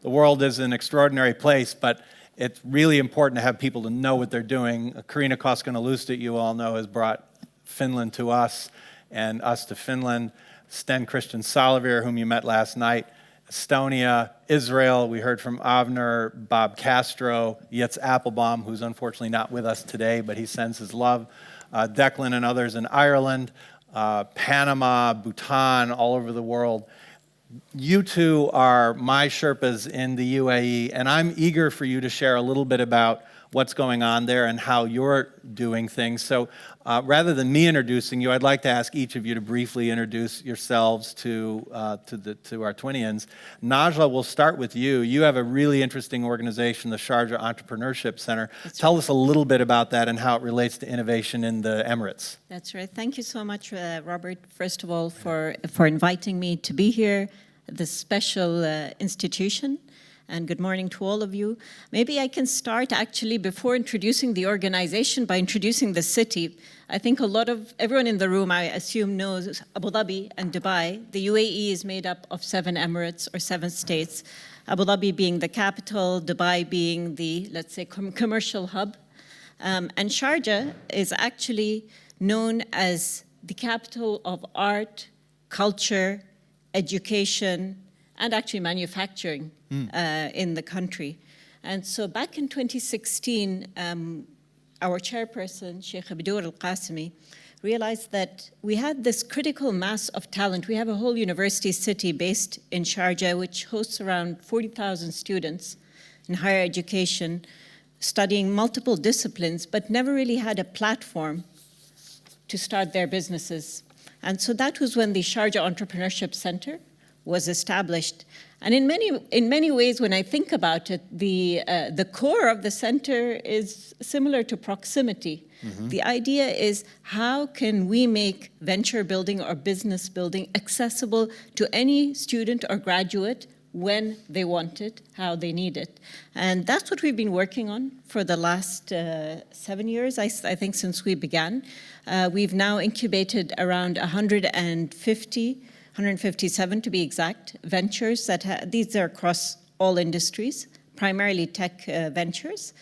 The world is an extraordinary place, but it's really important to have people to know what they're doing. Karina Koskinen-Lustet, you all know, has brought Finland to us and us to Finland. Sten Christian Salavir, whom you met last night, Estonia, Israel, we heard from Avner, Bob Castro, Jitz Applebaum, who's unfortunately not with us today, but he sends his love, Declan and others in Ireland, Panama, Bhutan, all over the world. You two are my Sherpas in the UAE, and I'm eager for you to share a little bit about what's going on there and how you're doing things. So rather than me introducing you, I'd like to ask each of you to briefly introduce yourselves to our Twinians. Najla, we'll start with you. You have a really interesting organization, the Sharjah Entrepreneurship Center. Tell us a little bit about that and how it relates to innovation in the Emirates. That's right. Thank you so much, Robert, first of all, for inviting me to be here at this special institution. And good morning to all of you. Maybe I can start actually before introducing the organization by introducing the city. I think everyone in the room, I assume, knows Abu Dhabi and Dubai. The UAE is made up of 7 emirates or 7 states, Abu Dhabi being the capital, Dubai being the, let's say, commercial hub. And Sharjah is actually known as the capital of art, culture, education, and actually manufacturing in the country. And so back in 2016, our chairperson, Sheikh Abdur Al-Qasimi, realized that we had this critical mass of talent. We have a whole university city based in Sharjah, which hosts around 40,000 students in higher education, studying multiple disciplines, but never really had a platform to start their businesses. And so that was when the Sharjah Entrepreneurship Center was established. And in many ways, when I think about it, the core of the center is similar to proximity. Mm-hmm. The idea is, how can we make venture building or business building accessible to any student or graduate when they want it, how they need it. And that's what we've been working on for the last 7 years, I think, since we began. We've now incubated around 157 to be exact, ventures these are across all industries, primarily tech ventures.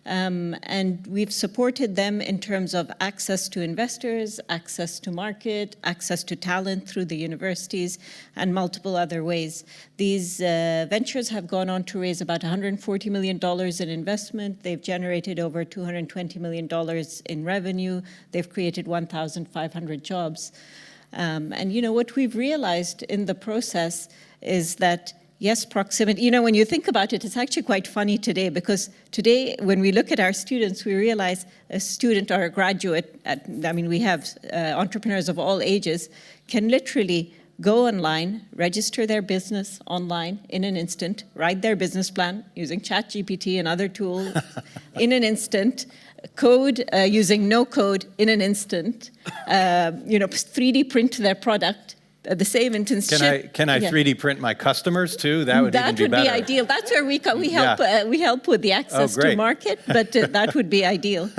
And we've supported them in terms of access to investors, access to market, access to talent through the universities, and multiple other ways. These ventures have gone on to raise about $140 million in investment. They've generated over $220 million in revenue. They've created 1,500 jobs. And you know, what we've realized in the process is that, yes, proximity, you know, when you think about it, it's actually quite funny today, because today, when we look at our students, we realize a student or a graduate, we have entrepreneurs of all ages, can literally go online, register their business online in an instant, write their business plan using ChatGPT and other tools in an instant, code using no code in an instant, 3D print their product. The same instance. Can I 3D print my customers too? That would even be better. That would be ideal. That's where we help with the access to market, but that would be ideal.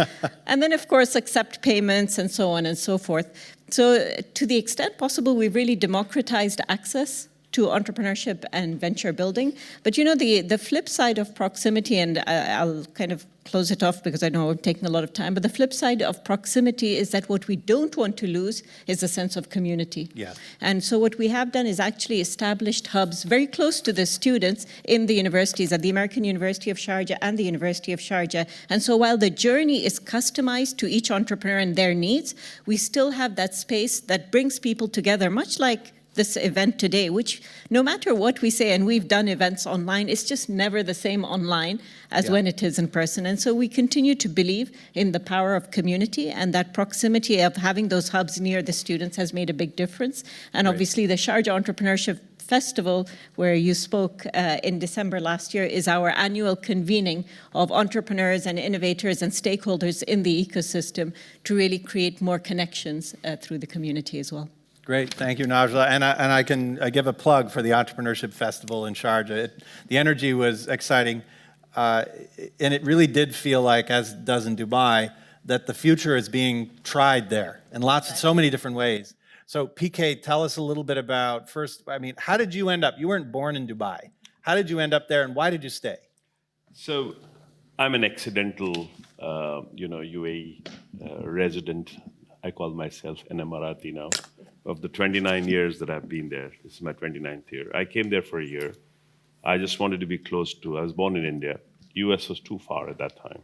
And then, of course, accept payments and so on and so forth. So to the extent possible, we've really democratized access to entrepreneurship and venture building. But you know, the flip side of proximity, and I'll kind of close it off because I know I'm taking a lot of time, but the flip side of proximity is that what we don't want to lose is a sense of community. Yeah. And so what we have done is actually established hubs very close to the students in the universities, at the American University of Sharjah and the University of Sharjah. And so while the journey is customized to each entrepreneur and their needs, we still have that space that brings people together, much like this event today, which no matter what we say, and we've done events online, it's just never the same online as when it is in person. And so we continue to believe in the power of community, and that proximity of having those hubs near the students has made a big difference. And obviously the Sharjah Entrepreneurship Festival, where you spoke in December last year, is our annual convening of entrepreneurs and innovators and stakeholders in the ecosystem to really create more connections through the community as well. Great, thank you, Najla. And I can give a plug for the Entrepreneurship Festival in Sharjah. The energy was exciting, and it really did feel like, as it does in Dubai, that the future is being tried there in so many different ways. So PK, tell us a little bit about, first, how did you end up? You weren't born in Dubai. How did you end up there, and why did you stay? So I'm an accidental, UAE resident. I call myself an Emirati now. Of the 29 years that I've been there, this is my 29th year. I came there for a year. I just wanted to be close to, I was born in India. US was too far at that time.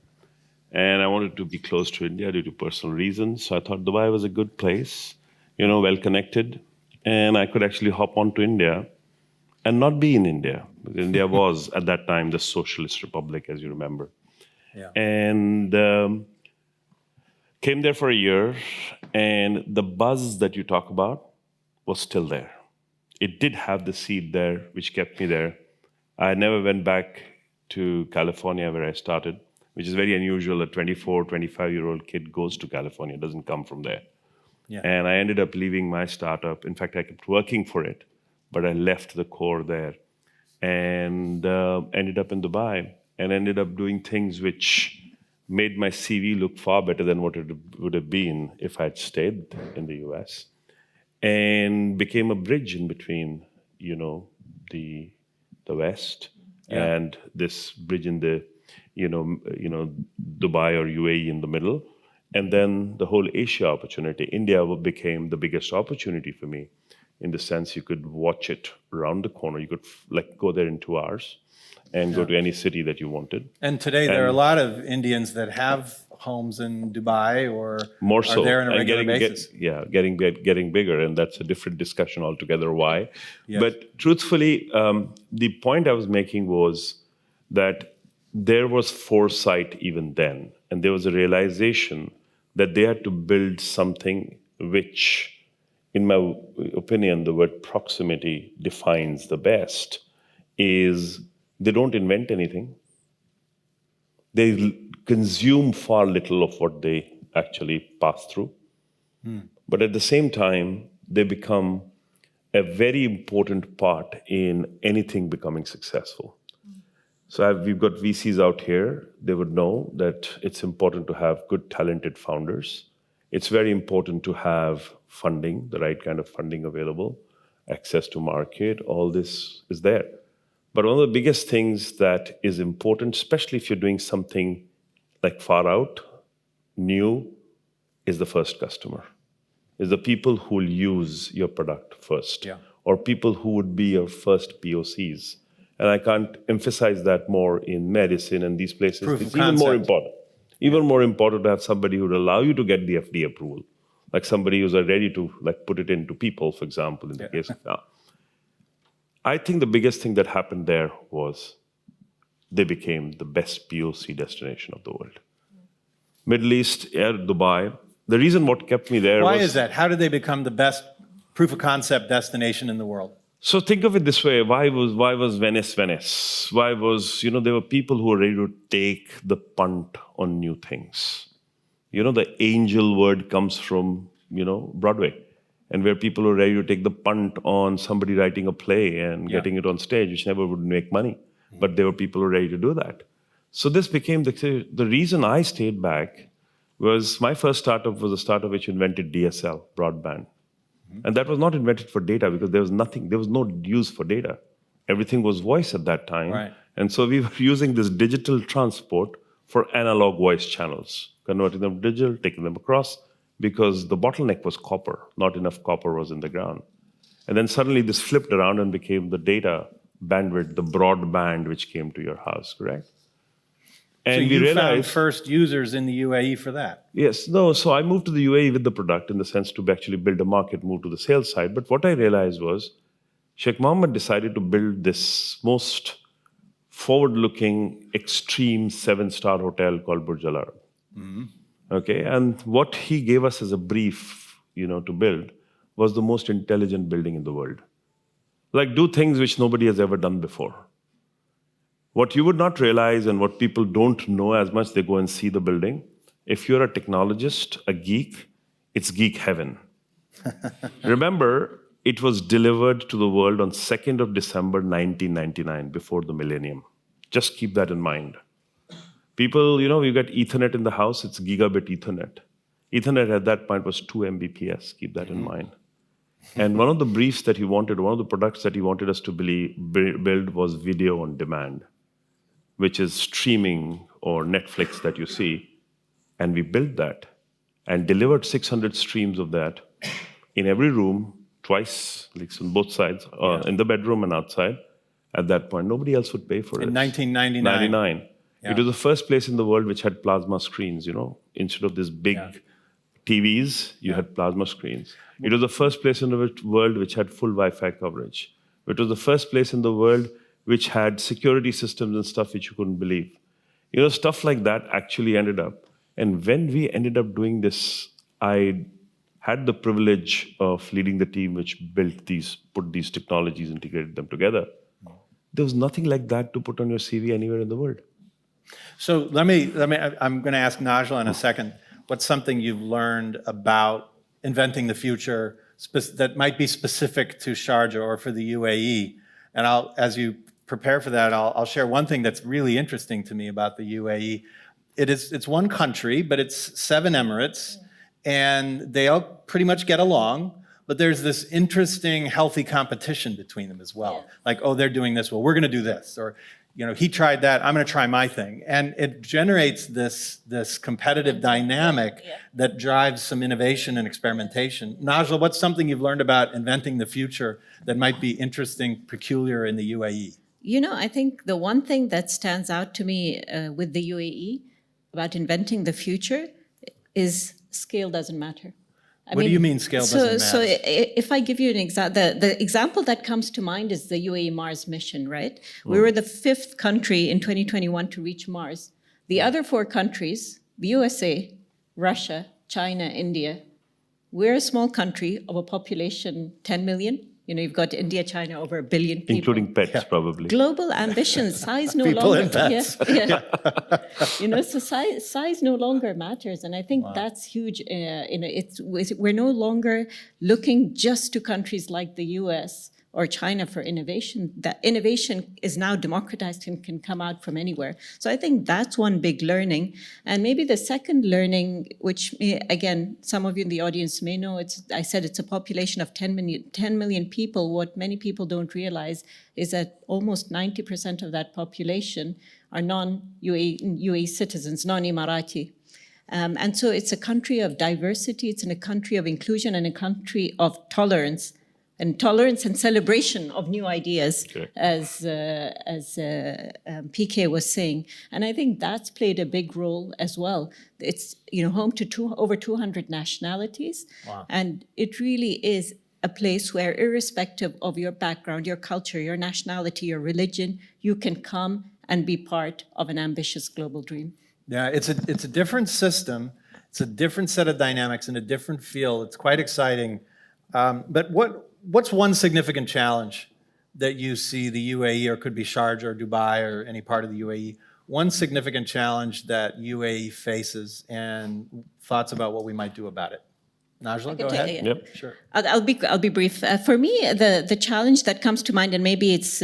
And I wanted to be close to India due to personal reasons. So I thought Dubai was a good place, well connected. And I could actually hop onto India and not be in India. Because India was, at that time, the socialist republic, as you remember. Yeah. And came there for a year, and the buzz that you talk about was still there. It did have the seed there, which kept me there. I never went back to California where I started, which is very unusual. A 24, 25-year-old kid goes to California, doesn't come from there. Yeah. And I ended up leaving my startup. In fact, I kept working for it, but I left the core there and ended up in Dubai and ended up doing things which made my CV look far better than what it would have been if I'd stayed in the US, and became a bridge in between, the West and this bridge in the, Dubai or UAE in the middle, and then the whole Asia opportunity. India became the biggest opportunity for me, in the sense you could watch it around the corner. You could go there in 2 hours and go to any city that you wanted. And today there are a lot of Indians that have homes in Dubai or More so, are there on a and regular basis. getting bigger, and that's a different discussion altogether. Why? Yes. But truthfully, the point I was making was that there was foresight even then, and there was a realization that they had to build something which, in my opinion, the word proximity defines the best. Is they don't invent anything. They consume far little of what they actually pass through. But at the same time, they become a very important part in anything becoming successful. So we've got VCs out here. They would know that it's important to have good, talented founders. It's very important to have funding, the right kind of funding available, access to market. All this is there. But one of the biggest things that is important, especially if you're doing something like far out, new, is the first customer. Is the people who will use your product first. Yeah. Or people who would be your first POCs. And I can't emphasize that more in medicine and these places. Proof of It's even more concept. important. Even more important to have somebody who would allow you to get the FDA approval. Like somebody who's ready to put it into people, for example, in the case of I think the biggest thing that happened there was they became the best POC destination of the world. Middle East, Dubai. The reason what kept me there Why was... is that? How did they become the best proof of concept destination in the world? So think of it this way. Why was Venice Venice? Why was, there were people who were ready to take the punt on new things. The angel word comes from, Broadway. And where people were ready to take the punt on somebody writing a play and getting it on stage, which never would make money. But there were people who were ready to do that. So this became the reason I stayed back was my first startup was a startup which invented DSL, broadband. And that was not invented for data because there was no use for data. Everything was voice at that time. Right. And so we were using this digital transport for analog voice channels, converting them to digital, taking them across, because the bottleneck was copper. Not enough copper was in the ground. And then suddenly this flipped around and became the data bandwidth, the broadband which came to your house, correct? And so we you realized, found first users in the UAE for that. Yes, no, so I moved to the UAE with the product in the sense to actually build a market, move to the sales side. But what I realized was Sheikh Mohammed decided to build this most forward-looking, extreme 7-star hotel called Burj Al Arab. Okay, and what he gave us as a brief, to build was the most intelligent building in the world. Like do things which nobody has ever done before. What you would not realize and what people don't know as much, they go and see the building. If you're a technologist, a geek, it's geek heaven. Remember, it was delivered to the world on 2nd of December, 1999, before the millennium. Just keep that in mind. People, you got Ethernet in the house, it's gigabit Ethernet. Ethernet at that point was 2 Mbps, keep that in mind. And one of the briefs that he wanted, one of the products that he wanted us to build was video on demand, which is streaming or Netflix that you see. And we built that and delivered 600 streams of that in every room, twice, like on both sides, in the bedroom and outside. At that point, nobody else would pay for it. In 1999. It was the first place in the world which had plasma screens, Instead of this big TVs, you had plasma screens. It was the first place in the world which had full Wi-Fi coverage. It was the first place in the world which had security systems and stuff which you couldn't believe. Stuff like that actually ended up. And when we ended up doing this, I had the privilege of leading the team which put these technologies, integrated them together. There was nothing like that to put on your CV anywhere in the world. So I'm going to ask Najla in a second, what's something you've learned about inventing the future that might be specific to Sharjah or for the UAE? And as you prepare for that, I'll share one thing that's really interesting to me about the UAE. It's one country, but it's 7 emirates, and they all pretty much get along. But there's this interesting, healthy competition between them as well. Yeah. Like, oh, they're doing this, well, we're going to do this. Or, he tried that, I'm going to try my thing. And it generates this competitive dynamic that drives some innovation and experimentation. Najla, what's something you've learned about inventing the future that might be interesting, peculiar in the UAE? I think the one thing that stands out to me with the UAE about inventing the future is scale doesn't matter. What do you mean scale doesn't matter? So if I give you an example, the example that comes to mind is the UAE Mars mission, right? We were the 5th country in 2021 to reach Mars. The other 4 countries, the USA, Russia, China, India, we're a small country of a population 10 million. You've got India, China, over 1 billion people. Including pets, probably. Global ambitions, size no people longer. And pets. So size no longer matters, and I think that's huge. We're no longer looking just to countries like the U.S. or China for innovation. That innovation is now democratized and can come out from anywhere. So I think that's one big learning. And maybe the second learning, which again, some of you in the audience may know, I said it's a population of 10 million people. What many people don't realize is that almost 90% of that population are non-UAE citizens, non-Emirati. And so it's a country of diversity, it's a country of inclusion, and a country of tolerance and celebration of new ideas, as PK was saying. And I think that's played a big role as well. It's home to over 200 nationalities. Wow. And it really is a place where, irrespective of your background, your culture, your nationality, your religion, you can come and be part of an ambitious global dream. Yeah, it's a different system. It's a different set of dynamics and a different feel. It's quite exciting. But what's one significant challenge that you see the UAE, or could be Sharjah or Dubai or any part of the UAE, one significant challenge that UAE faces and thoughts about what we might do about it? Najla, go ahead. Yep. Sure. I'll be brief. For me, the challenge that comes to mind, and maybe it's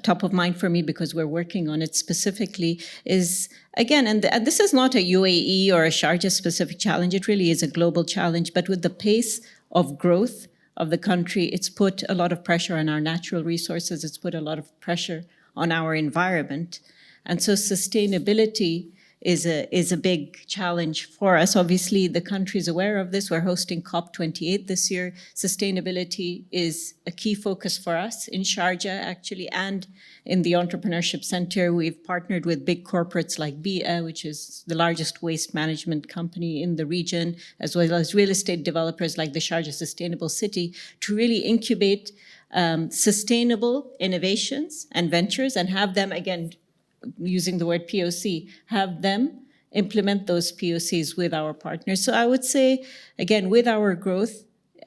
top of mind for me because we're working on it specifically, is, again, and this is not a UAE or a Sharjah specific challenge, it really is a global challenge, but with the pace of growth of the country, it's put a lot of pressure on our natural resources, it's put a lot of pressure on our environment. And so sustainability is a big challenge for us. Obviously, the country is aware of this. We're hosting COP28 this year. Sustainability is a key focus for us in Sharjah, actually, and in the Entrepreneurship Center. We've partnered with big corporates like BIA, which is the largest waste management company in the region, as well as real estate developers like the Sharjah Sustainable City, to really incubate sustainable innovations and ventures and have them, again, using the word POC, have them implement those POCs with our partners. So I would say, again, with our growth,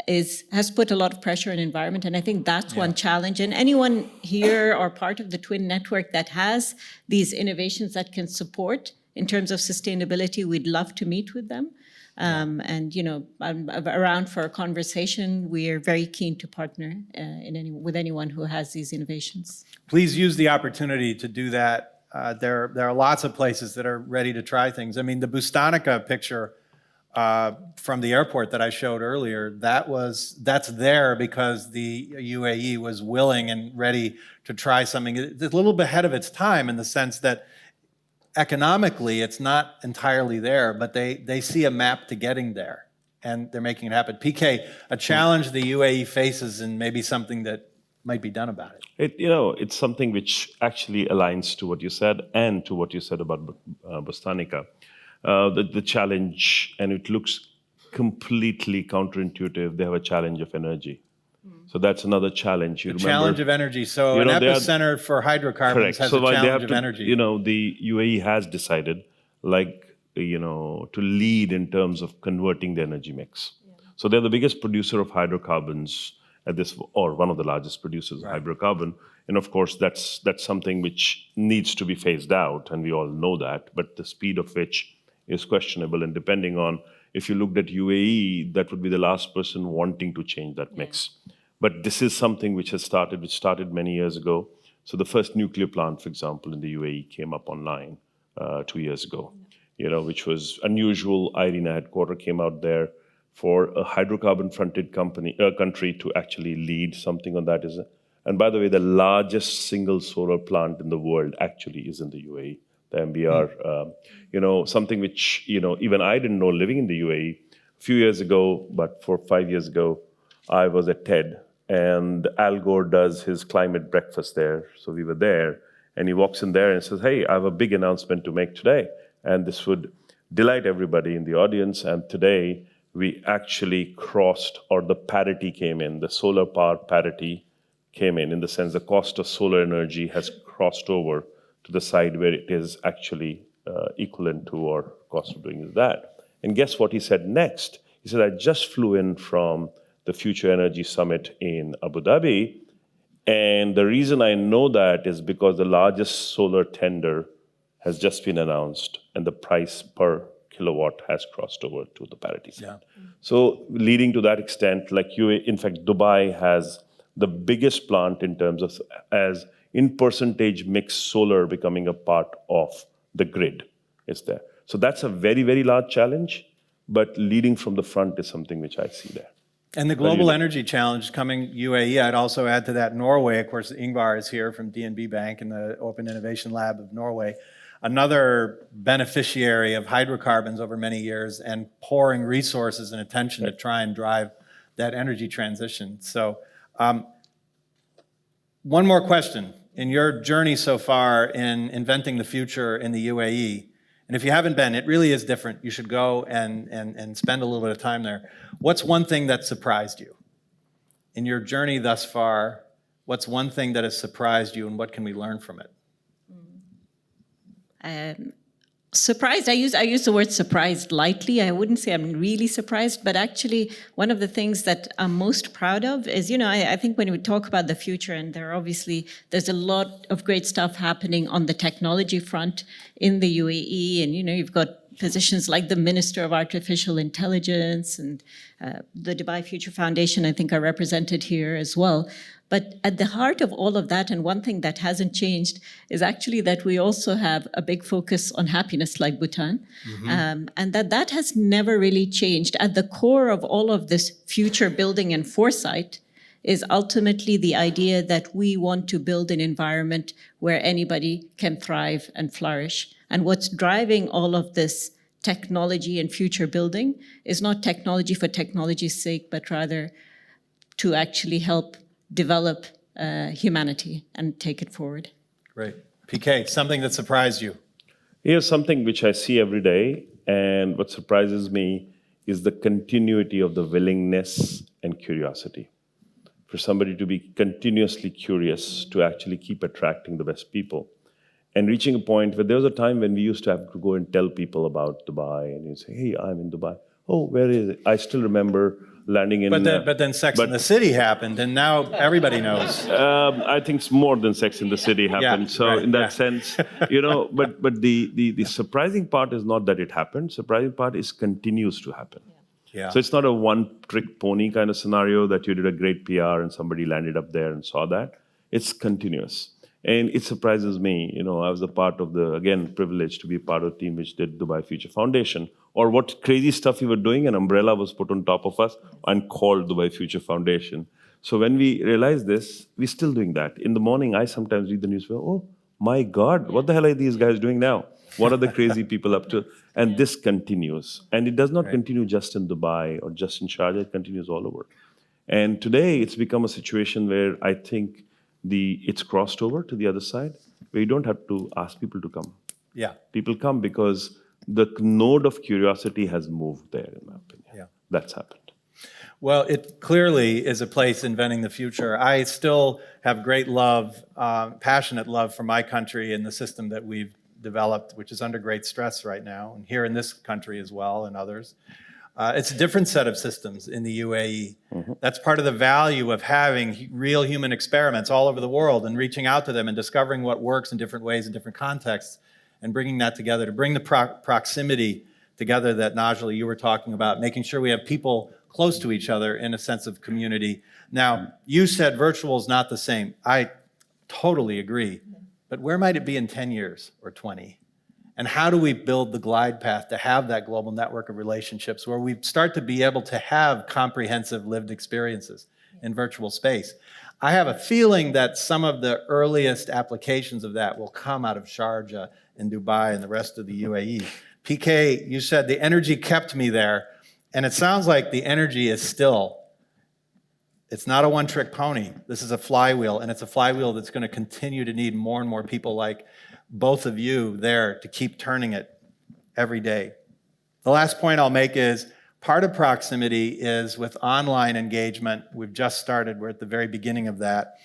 has put a lot of pressure on environment, and I think that's one challenge. And anyone here or part of the Twin Network that has these innovations that can support in terms of sustainability, we'd love to meet with them. And I'm around for a conversation. We are very keen to partner with anyone who has these innovations. Please use the opportunity to do that. There are lots of places that are ready to try things. I mean, the Bustanica picture from the airport that I showed earlier, that's there because the UAE was willing and ready to try something. It's a little bit ahead of its time in the sense that economically it's not entirely there, but they see a map to getting there, and they're making it happen. PK, a challenge the UAE faces and maybe something that might be done about it. It's something which actually aligns to what you said and to what you said about Bostanica. The challenge, and it looks completely counterintuitive, they have a challenge of energy. So that's another challenge. Challenge of energy. So an epicenter for hydrocarbons has a challenge of energy. The UAE has decided, to lead in terms of converting the energy mix. Yeah. So they're the biggest producer of hydrocarbons at this, or one of the largest producers of hydrocarbon. And of course, that's something which needs to be phased out, and we all know that. But the speed of which is questionable. And depending on, if you looked at UAE, that would be the last person wanting to change that mix. But this is something which started many years ago. So the first nuclear plant, for example, in the UAE came up online 2 years ago, which was unusual. IRENA headquarters came out there for a hydrocarbon-fronted country to actually lead something on that. And by the way, the largest single solar plant in the world actually is in the UAE, the MBR. Something which, even I didn't know living in the UAE. A few years ago, but 4 or 5 years ago, I was at TED, and Al Gore does his climate breakfast there. So we were there, and he walks in there and says, "Hey, I have a big announcement to make today." And this would delight everybody in the audience. And today, we actually crossed, or the parity came in, the solar power parity came in the sense the cost of solar energy has crossed over to the side where it is actually equivalent to or cost of doing that. And guess what he said next? He said, "I just flew in from the Future Energy Summit in Abu Dhabi. And the reason I know that is because the largest solar tender has just been announced, and the price per kilowatt has crossed over to the parity side." So leading to that extent, in fact, Dubai has the biggest plant in terms of, as in percentage mix, solar becoming a part of the grid is there. So that's a very, very large challenge, but leading from the front is something which I see there. And the global energy challenge coming UAE, I'd also add to that Norway. Of course, Ingvar is here from DNB Bank and the Open Innovation Lab of Norway. Another beneficiary of hydrocarbons over many years and pouring resources and attention to try and drive that energy transition. So one more question. In your journey so far in inventing the future in the UAE, and if you haven't been, it really is different. You should go and spend a little bit of time there. What's one thing that surprised you? In your journey thus far, what's one thing that has surprised you, and what can we learn from it? Surprised, I use the word surprised lightly. I wouldn't say I'm really surprised, but actually one of the things that I'm most proud of is, I think when we talk about the future, and there's a lot of great stuff happening on the technology front in the UAE, and you've got positions like the Minister of Artificial Intelligence and the Dubai Future Foundation, I think, are represented here as well. But at the heart of all of that, and one thing that hasn't changed, is actually that we also have a big focus on happiness, like Bhutan, and that has never really changed. At the core of all of this future building and foresight is ultimately the idea that we want to build an environment where anybody can thrive and flourish. And what's driving all of this technology and future building is not technology for technology's sake, but rather to actually help develop humanity and take it forward. Great. PK, something that surprised you? Here's something which I see every day, and what surprises me is the continuity of the willingness and curiosity. For somebody to be continuously curious, to actually keep attracting the best people, and reaching a point where there was a time when we used to have to go and tell people about Dubai, and you say, "Hey, I'm in Dubai." "Oh, where is it?" I still remember landing in... But then Sex and the City happened, and now everybody knows. I think it's more than Sex and the City happened. In that sense, but the surprising part is not that it happened. Surprising part is continues to happen. Yeah. So it's not a one-trick pony kind of scenario that you did a great PR and somebody landed up there and saw that. It's continuous. And it surprises me, I was a part of privileged to be part of the team which did Dubai Future Foundation, or what crazy stuff we were doing, an umbrella was put on top of us and called Dubai Future Foundation. So when we realized this, we're still doing that. In the morning, I sometimes read the news, oh my God, what the hell are these guys doing now? What are the crazy people up to? And this continues. And it does not continue just in Dubai or just in Sharjah, it continues all over. And today it's become a situation where I think it's crossed over to the other side, where you don't have to ask people to come. Yeah. People come because the node of curiosity has moved there, in my opinion. Yeah. That's happened. Well, it clearly is a place inventing the future. I still have great love, passionate love for my country and the system that we've developed, which is under great stress right now, and here in this country as well, and others. It's a different set of systems in the UAE. Mm-hmm. That's part of the value of having real human experiments all over the world and reaching out to them and discovering what works in different ways in different contexts and bringing that together to bring the proximity together that Najla, you were talking about, making sure we have people close to each other in a sense of community. Now, you said virtual is not the same. I totally agree. But where might it be in 10 years or 20? And how do we build the glide path to have that global network of relationships where we start to be able to have comprehensive lived experiences in virtual space? I have a feeling that some of the earliest applications of that will come out of Sharjah and Dubai and the rest of the UAE. PK, you said the energy kept me there, and it sounds like the energy is still. It's not a one-trick pony. This is a flywheel, and it's a flywheel that's going to continue to need more and more people like both of you there to keep turning it every day. The last point I'll make is part of proximity is with online engagement. We've just started. We're at the very beginning of that.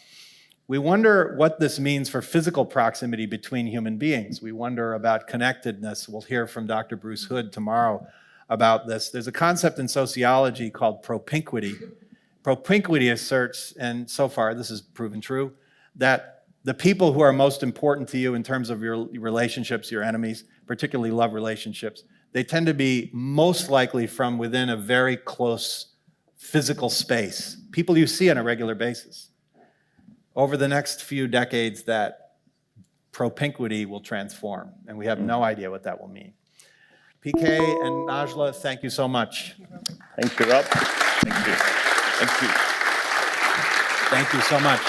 We wonder what this means for physical proximity between human beings. We wonder about connectedness. We'll hear from Dr. Bruce Hood tomorrow about this. There's a concept in sociology called propinquity. Propinquity asserts, and so far this is proven true, that the people who are most important to you in terms of your relationships, your enemies, particularly love relationships, they tend to be most likely from within a very close physical space, people you see on a regular basis. Over the next few decades, that propinquity will transform, and we have no idea what that will mean. PK and Najla, thank you so much. Thank you, Rob. Thank you. Thank you. Thank you so much.